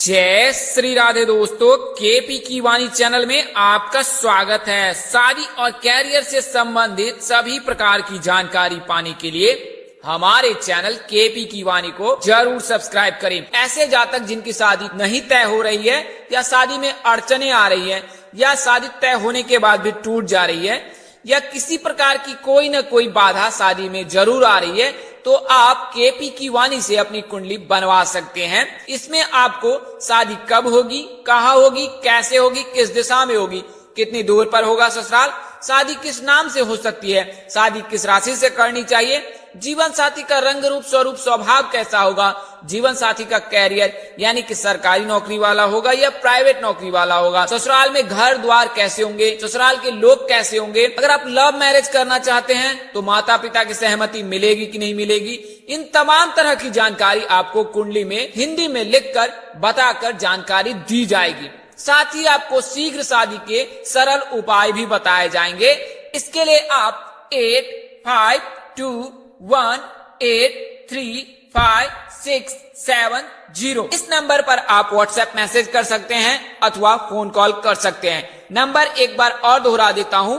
जय श्री राधे दोस्तों, केपी की वाणी चैनल में आपका स्वागत है। शादी और कैरियर से संबंधित सभी प्रकार की जानकारी पाने के लिए हमारे चैनल केपी की वाणी को जरूर सब्सक्राइब करें। ऐसे जातक जिनकी शादी नहीं तय हो रही है या शादी में अड़चने आ रही है या शादी तय होने के बाद भी टूट जा रही है या किसी प्रकार की कोई न कोई बाधा शादी में जरूर आ रही है, तो आप केपी की वाणी से अपनी कुंडली बनवा सकते हैं। इसमें आपको शादी कब होगी, कहाँ होगी, कैसे होगी, किस दिशा में होगी, कितनी दूर पर होगा ससुराल, शादी किस नाम से हो सकती है, शादी किस राशि से करनी चाहिए, जीवन साथी का रंग रूप स्वरूप स्वभाव कैसा होगा, जीवन साथी का कैरियर यानी कि सरकारी नौकरी वाला होगा या प्राइवेट नौकरी वाला होगा, ससुराल में घर द्वार कैसे होंगे, ससुराल के लोग कैसे होंगे, अगर आप लव मैरिज करना चाहते हैं तो माता पिता की सहमति मिलेगी कि नहीं मिलेगी, इन तमाम तरह की जानकारी आपको कुंडली में हिंदी में लिखकर बताकर जानकारी दी जाएगी। साथ ही आपको शीघ्र शादी के सरल उपाय भी बताए जाएंगे। इसके लिए आप 8521835670 इस नंबर पर आप व्हाट्सएप मैसेज कर सकते हैं अथवा फोन कॉल कर सकते हैं। नंबर एक बार और दोहरा देता हूँ,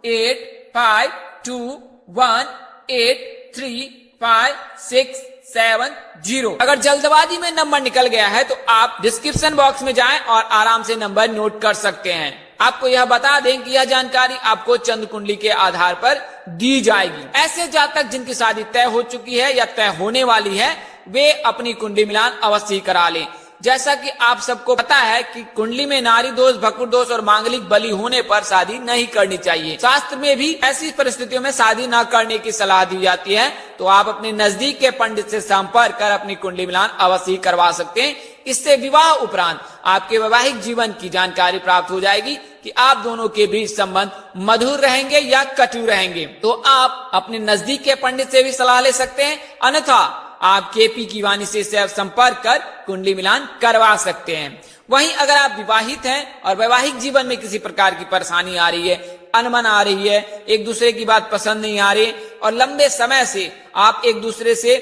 8521835670। अगर जल्दबाजी में नंबर निकल गया है तो आप डिस्क्रिप्शन बॉक्स में जाएं और आराम से नंबर नोट कर सकते हैं। आपको यह बता दें कि यह जानकारी आपको चंद्र कुंडली के आधार पर दी जाएगी। ऐसे जातक जिनकी शादी तय हो चुकी है या तय होने वाली है, वे अपनी कुंडली मिलान अवश्य करा लें। जैसा कि आप सबको पता है कि कुंडली में नारी दोष, भकुर दोष और मांगलिक बलि होने पर शादी नहीं करनी चाहिए। शास्त्र में भी ऐसी परिस्थितियों में शादी न करने की सलाह दी जाती है। तो आप अपने नजदीक के पंडित से संपर्क कर अपनी कुंडली मिलान अवश्य करवा सकते हैं। इससे विवाह उपरांत आपके वैवाहिक जीवन की जानकारी प्राप्त हो जाएगी कि आप दोनों के बीच संबंध मधुर रहेंगे या कटु रहेंगे। तो आप अपने नजदीक के पंडित से भी सलाह ले सकते हैं, अन्यथा आप केपी की वाणी से संपर्क कर कुंडली मिलान करवा सकते हैं। वहीं अगर आप विवाहित हैं और वैवाहिक जीवन में किसी प्रकार की परेशानी आ रही है, अनबन आ रही है, एक दूसरे की बात पसंद नहीं आ रही और लंबे समय से आप एक दूसरे से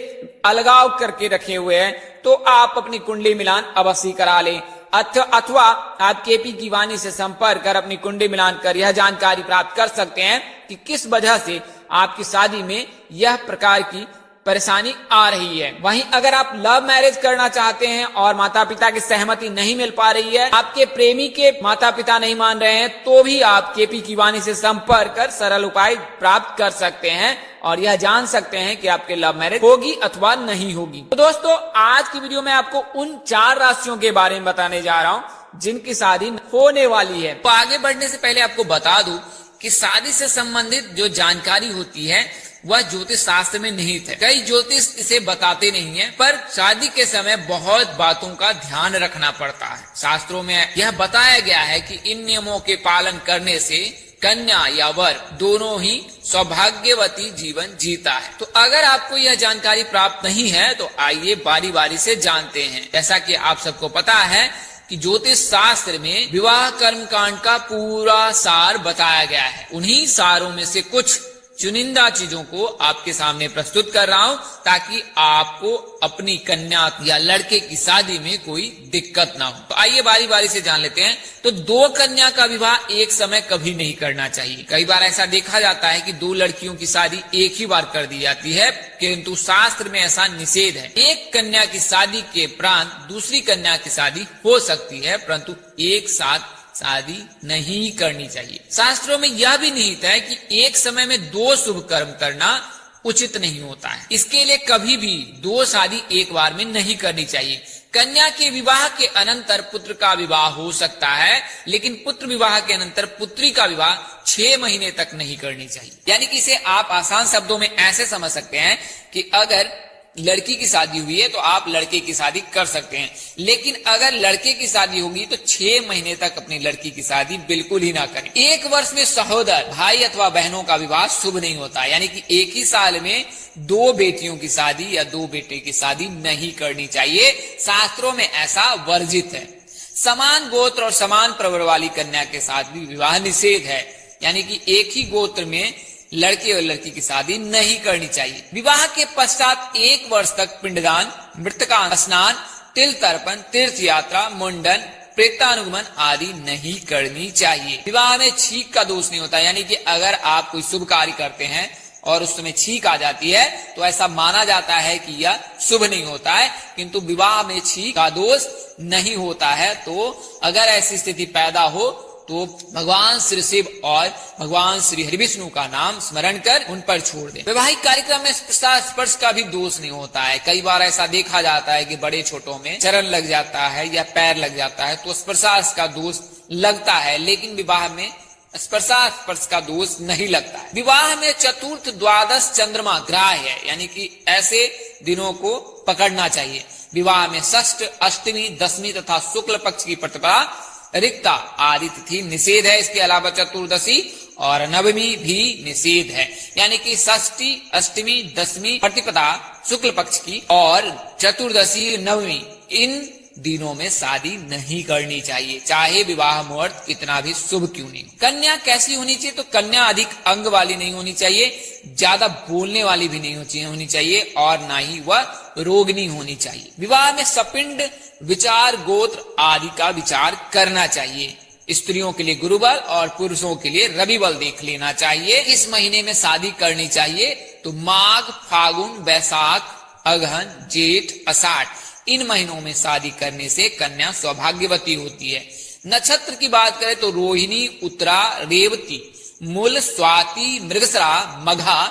अलगाव करके रखे हुए हैं, तो आप अपनी कुंडली मिलान अवश्य करा लें अथवा आप केपी की वाणी से संपर्क कर अपनी कुंडली मिलान कर यह जानकारी प्राप्त कर सकते हैं कि किस वजह से आपकी शादी में यह प्रकार की परेशानी आ रही है। वहीं अगर आप लव मैरिज करना चाहते हैं और माता पिता की सहमति नहीं मिल पा रही है, आपके प्रेमी के माता पिता नहीं मान रहे हैं, तो भी आप केपी की वाणी से संपर्क कर सरल उपाय प्राप्त कर सकते हैं और यह जान सकते हैं कि आपके लव मैरिज होगी अथवा नहीं होगी। तो दोस्तों, आज की वीडियो में आपको उन 4 राशियों के बारे में बताने जा रहा हूँ जिनकी शादी होने वाली है। तो आगे बढ़ने से पहले आपको बता दूं कि शादी से संबंधित जो जानकारी होती है वह ज्योतिष शास्त्र में निहित है। कई ज्योतिष इसे बताते नहीं है, पर शादी के समय बहुत बातों का ध्यान रखना पड़ता है। शास्त्रों में यह बताया गया है कि इन नियमों के पालन करने से कन्या या वर दोनों ही सौभाग्यवती जीवन जीता है। तो अगर आपको यह जानकारी प्राप्त नहीं है तो आइए बारी बारी से जानते हैं। जैसा कि आप सबको पता है कि ज्योतिष शास्त्र में विवाह कर्म कांड का पूरा सार बताया गया है। उन्हीं सारों में से कुछ चुनिंदा चीजों को आपके सामने प्रस्तुत कर रहा हूं ताकि आपको अपनी कन्या या लड़के की शादी में कोई दिक्कत ना हो। तो आइए बारी बारी से जान लेते हैं। तो 2 कन्या का विवाह एक समय कभी नहीं करना चाहिए। कई बार ऐसा देखा जाता है कि 2 लड़कियों की शादी एक ही बार कर दी जाती है, किंतु शास्त्र में ऐसा निषेध है। एक कन्या की शादी के उपरांत दूसरी कन्या की शादी हो सकती है, परंतु एक साथ शादी नहीं करनी चाहिए। शास्त्रों में यह भी निहित है कि एक समय में 2 शुभ कर्म करना उचित नहीं होता है। इसके लिए कभी भी 2 शादी एक बार में नहीं करनी चाहिए। कन्या के विवाह के अनंतर पुत्र का विवाह हो सकता है, लेकिन पुत्र विवाह के अनंतर पुत्री का विवाह 6 महीने तक नहीं करनी चाहिए। यानी कि इसे आप आसान शब्दों में ऐसे समझ सकते हैं कि अगर लड़की की शादी हुई है तो आप लड़के की शादी कर सकते हैं, लेकिन अगर लड़के की शादी होगी तो 6 महीने तक अपनी लड़की की शादी बिल्कुल ही ना करें। 1 वर्ष में सहोदर भाई अथवा बहनों का विवाह शुभ नहीं होता, यानी कि एक ही साल में 2 बेटियों की शादी या 2 बेटे की शादी नहीं करनी चाहिए। शास्त्रों में ऐसा वर्जित है। समान गोत्र और समान प्रवर वाली कन्या के साथ भी विवाह निषेध है, यानी कि एक ही गोत्र में लड़के और लड़की की शादी नहीं करनी चाहिए। विवाह के पश्चात 1 वर्ष तक पिंडदान, मृतका स्नान तिल तर्पण, तीर्थ यात्रा, मुंडन, प्रेतानुगमन आदि नहीं करनी चाहिए। विवाह में छींक का दोष नहीं होता, यानी कि अगर आप कोई शुभ कार्य करते हैं और उस समय छींक आ जाती है तो ऐसा माना जाता है कि यह शुभ नहीं होता है, किंतु विवाह में छींक का दोष नहीं होता है। तो अगर ऐसी स्थिति पैदा हो तो भगवान श्री शिव और भगवान श्री हरिविष्णु का नाम स्मरण कर उन पर छोड़ दें। वैवाहिक कार्यक्रम में स्पर्श का भी दोष नहीं होता है। कई बार ऐसा देखा जाता है कि बड़े छोटों में चरण लग जाता है या पैर लग जाता है तो स्पर्श का दोष लगता है, लेकिन विवाह में स्पर्श का दोष नहीं लगता है। विवाह में चतुर्थ, द्वादश चंद्रमा ग्राह्य है, यानी कि ऐसे दिनों को पकड़ना चाहिए। विवाह में षष्ठ, अष्टमी, दशमी तथा शुक्ल पक्ष की प्रतिपदा, रिक्ता आदि तिथि निषेध है। इसके अलावा चतुर्दशी और नवमी भी निषेध है, यानी कि षष्ठी, अष्टमी, दशमी प्रतिपदा शुक्ल पक्ष की और चतुर्दशी, नवमी, इन दिनों में शादी नहीं करनी चाहिए, चाहे विवाह मुहूर्त कितना भी शुभ क्यों नहीं। कन्या कैसी होनी चाहिए? तो कन्या अधिक अंग वाली नहीं होनी चाहिए, ज्यादा बोलने वाली भी नहीं होनी चाहिए और ना ही वह रोगिणी होनी चाहिए। विवाह में सपिंड, विचार, गोत्र आदि का विचार करना चाहिए। स्त्रियों के लिए गुरुबल और पुरुषों के लिए रविबल देख लेना चाहिए। इस महीने में शादी करनी चाहिए तो माघ, फागुन, वैशाख, अगहन, जेठ, आषाढ़ इन महीनों में शादी करने से कन्या सौभाग्यवती होती है। नक्षत्र की बात करें तो रोहिणी, उत्तरा, रेवती, मूल, स्वाति, मृगशिरा, मघा,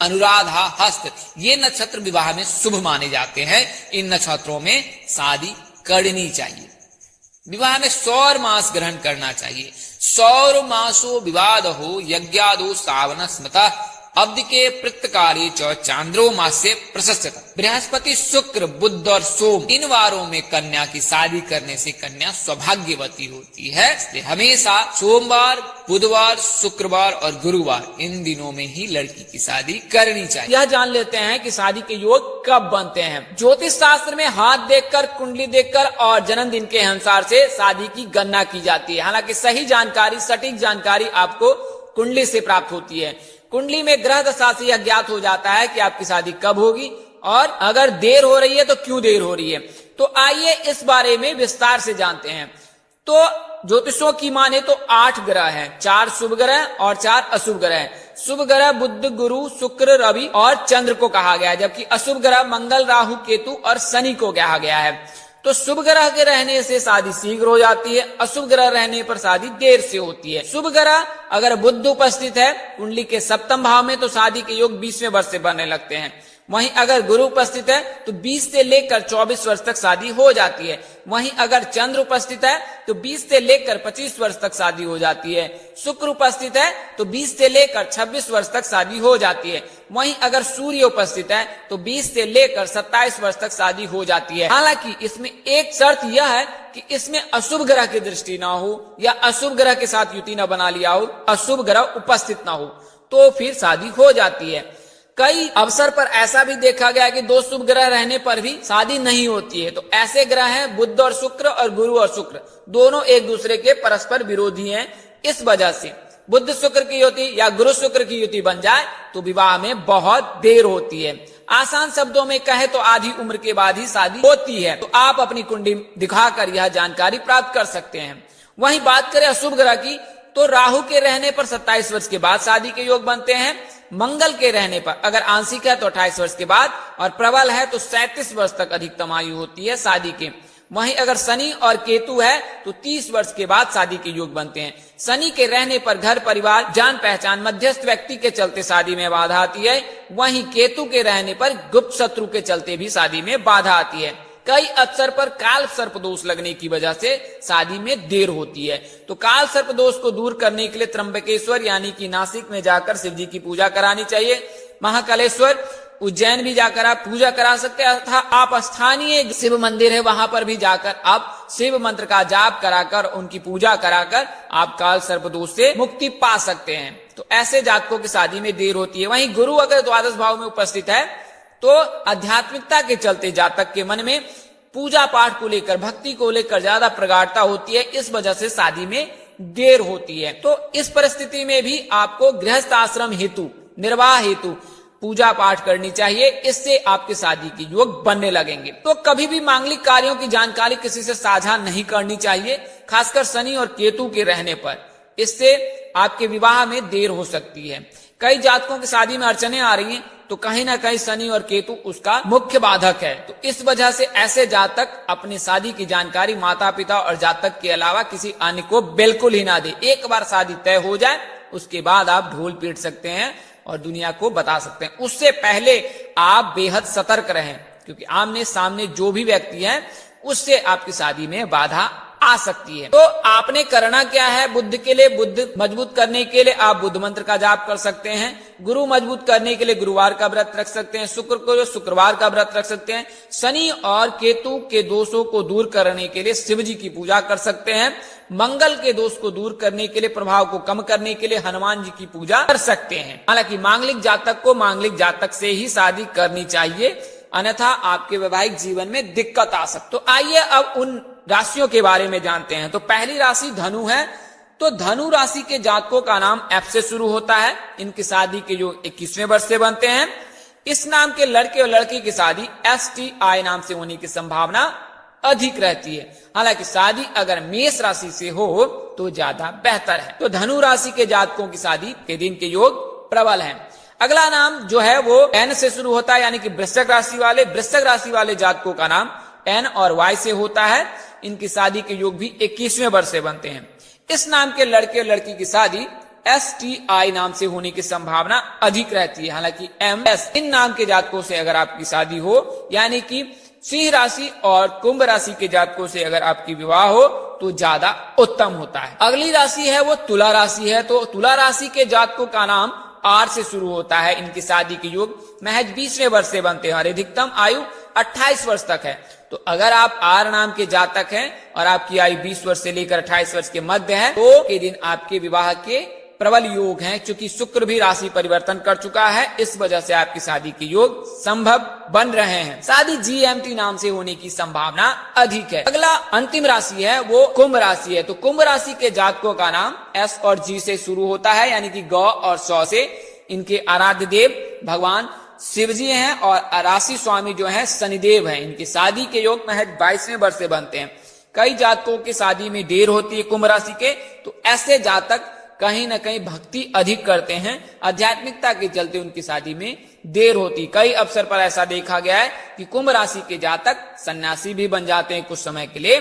अनुराधा, हस्त ये नक्षत्र विवाह में शुभ माने जाते हैं। इन नक्षत्रों में शादी करनी चाहिए। विवाह में सौर मास ग्रहण करना चाहिए। सौर मासो विवाद हो यज्ञादो सावन स्मृतः अब्द के प्रत्यकारे चांद्रो मास से प्रशस्त। बृहस्पति, शुक्र, बुध और सोम इन वारों में कन्या की शादी करने से कन्या सौभाग्यवती होती है। इसलिए हमेशा सोमवार, बुधवार, शुक्रवार और गुरुवार इन दिनों में ही लड़की की शादी करनी चाहिए। यह जान लेते हैं कि शादी के योग कब बनते हैं। ज्योतिष शास्त्र में हाथ देखकर, कुंडली देखकर और जन्मदिन के अनुसार से शादी की गणना की जाती है। हालांकि सही जानकारी, सटीक जानकारी आपको कुंडली से प्राप्त होती है। कुंडली में ग्रह दशा से यह ज्ञात हो जाता है कि आपकी शादी कब होगी और अगर देर हो रही है तो क्यों देर हो रही है। तो आइए इस बारे में विस्तार से जानते हैं। तो ज्योतिषों की माने तो 8 ग्रह हैं, 4 शुभ ग्रह और 4 अशुभ ग्रह हैं। शुभ ग्रह बुध, गुरु, शुक्र, रवि और चंद्र को कहा गया है, जबकि अशुभ ग्रह मंगल, राहु, केतु और शनि को कहा गया है। तो शुभ ग्रह के रहने से शादी शीघ्र हो जाती है, अशुभ ग्रह रहने पर शादी देर से होती है। शुभ ग्रह अगर बुध उपस्थित है कुंडली के सप्तम भाव में तो शादी के योग 20वें वर्ष से बनने लगते हैं। वहीं अगर गुरु उपस्थित है तो 20 से लेकर 24 वर्ष तक शादी हो जाती है। वहीं अगर चंद्र उपस्थित है तो 20 से लेकर 25 वर्ष तक शादी हो जाती है। शुक्र उपस्थित है तो 20 से लेकर 26 वर्ष तक शादी हो जाती है। वहीं अगर सूर्य उपस्थित है तो 20 से लेकर 27 वर्ष तक शादी हो जाती है। हालांकि इसमें एक शर्त यह है कि इसमें अशुभ ग्रह की दृष्टि ना हो या अशुभ ग्रह के साथ युति न बना लिया हो, अशुभ ग्रह उपस्थित ना हो तो फिर शादी हो जाती है। कई अवसर पर ऐसा भी देखा गया कि 2 शुभ ग्रह रहने पर भी शादी नहीं होती है। तो ऐसे ग्रह हैं बुध और शुक्र और गुरु और शुक्र दोनों एक दूसरे के परस्पर विरोधी हैं। इस वजह से बुध शुक्र की युति या गुरु शुक्र की युति बन जाए तो विवाह में बहुत देर होती है। आसान शब्दों में कहे तो आधी उम्र के बाद ही शादी होती है। तो आप अपनी कुंडली दिखाकर यह जानकारी प्राप्त कर सकते हैं। वहीं बात करें अशुभ ग्रह की तो राहु के रहने पर 27 वर्ष के बाद शादी के योग बनते हैं। मंगल के रहने पर अगर आंशिक है तो 28 वर्ष के बाद और प्रबल है तो 37 वर्ष तक अधिकतम आयु होती है शादी के। वहीं अगर शनि और केतु है तो 30 वर्ष के बाद शादी के योग बनते हैं। शनि के रहने पर घर परिवार, जान पहचान, मध्यस्थ व्यक्ति के चलते शादी में बाधा आती है। वहीं केतु के रहने पर गुप्त शत्रु के चलते भी शादी में बाधा आती है। कई अवसर पर काल सर्प दोष लगने की वजह से शादी में देर होती है। तो काल सर्प दोष को दूर करने के लिए त्र्यंबकेश्वर यानी कि नासिक में जाकर शिव जी की पूजा करानी चाहिए। महाकालेश्वर, उज्जैन भी जाकर आप पूजा करा सकते हैं तथा आप स्थानीय शिव मंदिर है वहां पर भी जाकर आप शिव मंत्र का जाप कराकर उनकी पूजा कराकर आप काल सर्प दोष से मुक्ति पा सकते हैं। तो ऐसे जातकों की शादी में देर होती है। वहीं गुरु अगर द्वादश भाव में उपस्थित है तो आध्यात्मिकता के चलते जातक के मन में पूजा पाठ को लेकर, भक्ति को लेकर ज्यादा प्रगाढ़ता होती है। इस वजह से शादी में देर होती है। तो इस परिस्थिति में भी आपको गृहस्थ आश्रम हेतु, निर्वाह हेतु पूजा पाठ करनी चाहिए, इससे आपके शादी के योग बनने लगेंगे। तो कभी भी मांगलिक कार्यों की जानकारी किसी से साझा नहीं करनी चाहिए, खासकर शनि और केतु के रहने पर, इससे आपके विवाह में देर हो सकती है। कई जातकों की शादी में अड़चने आ रही हैं, तो कहीं ना कहीं शनि और केतु उसका मुख्य बाधक है। तो इस वजह से ऐसे जातक अपनी शादी की जानकारी माता पिता और जातक के अलावा किसी अन्य को बिल्कुल ही ना दे। एक बार शादी तय हो जाए उसके बाद आप ढोल पीट सकते हैं और दुनिया को बता सकते हैं। उससे पहले आप बेहद सतर्क रहें, क्योंकि आमने सामने जो भी व्यक्ति है उससे आपकी शादी में बाधा आ सकती है। तो आपने करना क्या है? बुद्ध के लिए बुद्ध मजबूत करने के लिए आप बुद्ध मंत्र का जाप कर सकते हैं। गुरु मजबूत करने के लिए गुरुवार का व्रत रख सकते हैं। शुक्र को शुक्रवार का व्रत रख सकते हैं। शनि और केतु के दोषों को दूर करने के लिए शिव जी की पूजा कर सकते हैं। मंगल के दोष को दूर करने के लिए, प्रभाव को कम करने के लिए हनुमान जी की पूजा कर सकते हैं। हालांकि मांगलिक जातक को मांगलिक जातक से ही शादी करनी चाहिए, अन्यथा आपके वैवाहिक जीवन में दिक्कत आ सकती। तो आइए अब उन राशियों के बारे में जानते हैं। तो पहली राशि धनु है। तो धनु राशि के जातकों का नाम एफ से शुरू होता है। इनकी शादी के जो 21वें वर्ष से बनते हैं। इस नाम के लड़के और लड़की की शादी STI नाम से होने की संभावना अधिक रहती है। हालांकि शादी अगर मेष राशि से हो तो ज्यादा बेहतर है। तो धनु राशि के जातकों की शादी के दिन के योग प्रबल हैं। अगला नाम जो है वो N से शुरू होता है, यानी कि वृश्चिक राशि वाले जातकों का नाम N और Y से होता है। इनकी शादी के योग भी 21वें वर्ष से बनते हैं। इस नाम के लड़के और लड़की की शादी STI नाम से होने की संभावना अधिक रहती है। हालांकि MS इन नाम के जातकों से अगर आपकी शादी हो, यानी कि सिंह राशि और कुंभ राशि के जातकों से अगर आपकी विवाह हो तो ज्यादा उत्तम होता है। अगली राशि है वो तुला राशि है। तो तुला राशि के जातकों का नाम R से शुरू होता है। इनकी शादी के योग महज 20वें वर्ष से बनते हैं और अधिकतम आयु 28 वर्ष तक है। तो अगर आप R नाम के जातक हैं और आपकी आयु 20 वर्ष से लेकर 28 वर्ष के मध्य है, तो के दिन आपके विवाह के प्रबल योग हैं। क्योंकि शुक्र भी राशि परिवर्तन कर चुका है, इस वजह से आपकी शादी के योग संभव बन रहे हैं। शादी GMT नाम से होने की संभावना अधिक है। अगला अंतिम राशि है वो कुंभ राशि है। तो कुंभ राशि के जातकों का नाम S और G से शुरू होता है, यानी कि ग और सौ से। इनके आराध्य देव भगवान शिव जी हैं और राशि स्वामी जो है शनिदेव हैं। इनकी शादी के योग महज 22वें वर्ष से बनते हैं। कई जातकों की शादी में देर होती है कुंभ राशि के, तो ऐसे जातक कहीं न कहीं भक्ति अधिक करते हैं, आध्यात्मिकता के चलते उनकी शादी में देर होती। कई अवसर पर ऐसा देखा गया है कि कुंभ राशि के जातक सन्यासी भी बन जाते हैं कुछ समय के लिए।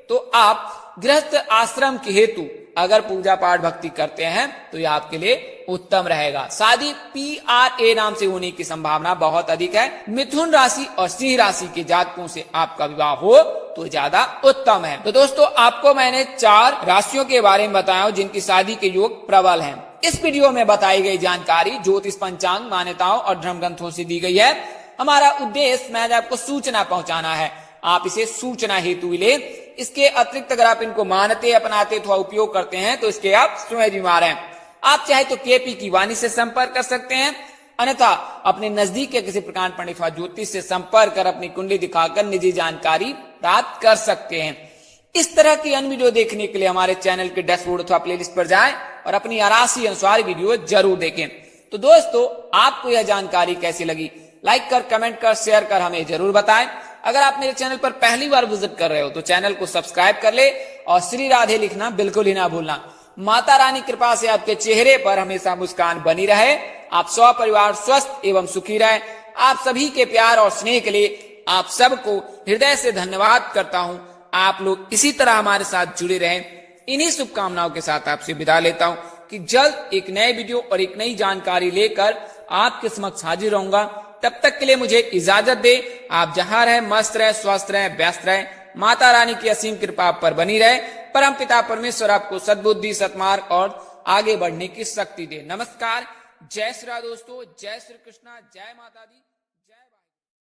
तो आप गृहस्थ आश्रम के हेतु अगर पूजा पाठ भक्ति करते हैं तो यह आपके लिए उत्तम रहेगा। शादी PRA नाम से होने की संभावना बहुत अधिक है। मिथुन राशि और सिंह राशि के जातकों से आपका विवाह हो तो ज्यादा उत्तम है। तो दोस्तों, आपको मैंने 4 राशियों के बारे में बताया जिनकी शादी के योग प्रबल हैं। इस वीडियो में बताई गई जानकारी ज्योतिष, पंचांग, मान्यताओं और धर्म ग्रंथों से दी गई है। हमारा उद्देश्य महज आपको सूचना पहुंचाना है, आप इसे सूचना हेतु ले। इसके अतिरिक्त अगर आप इनको मानते, अपनाते अथवा उपयोग करते हैं तो इसके आप स्वयं जिम्मेदार हैं। आप चाहे तो KP की वाणी से संपर्क कर सकते हैं, अन्यथा अपने नजदीक के किसी प्रकार पंडित अथवा ज्योतिष से संपर्क कर अपनी कुंडली दिखाकर निजी जानकारी प्राप्त कर सकते हैं। इस तरह की अन्य वीडियो देखने के लिए हमारे चैनल के डैशबोर्ड अथवा प्लेलिस्ट पर जाएं और अपनी राशि अनुसार वीडियो जरूर देखें। तो दोस्तों, आपको यह जानकारी कैसी लगी? लाइक कर, कमेंट कर, शेयर कर हमें जरूर बताएं। अगर आप मेरे चैनल पर पहली बार विजिट कर रहे हो तो चैनल को सब्सक्राइब कर ले और श्री राधे लिखना बिल्कुल ही ना भूलना। माता रानी कृपा से आपके चेहरे पर हमेशा मुस्कान बनी रहे, आप सपरिवार स्वस्थ एवं सुखी रहे। आप सभी के प्यार और स्नेह के लिए आप सबको हृदय से धन्यवाद करता हूं। आप लोग इसी तरह हमारे साथ जुड़े रहें। इन्हीं शुभकामनाओं के साथ आपसे विदा लेता हूं कि जल्द एक नए वीडियो और एक नई जानकारी लेकर आपके समक्ष हाजिर रहूंगा। तब तक के लिए मुझे इजाजत दे। आप जहां रहे मस्त रहे, स्वस्थ रहे, व्यस्त रहे। माता रानी की असीम कृपा आप पर बनी रहे। परम पिता परमेश्वर आपको सद्बुद्धि, सत्मार्ग और आगे बढ़ने की शक्ति दे। नमस्कार, जय श्री राधे दोस्तों, जय श्री कृष्णा, जय माता दी।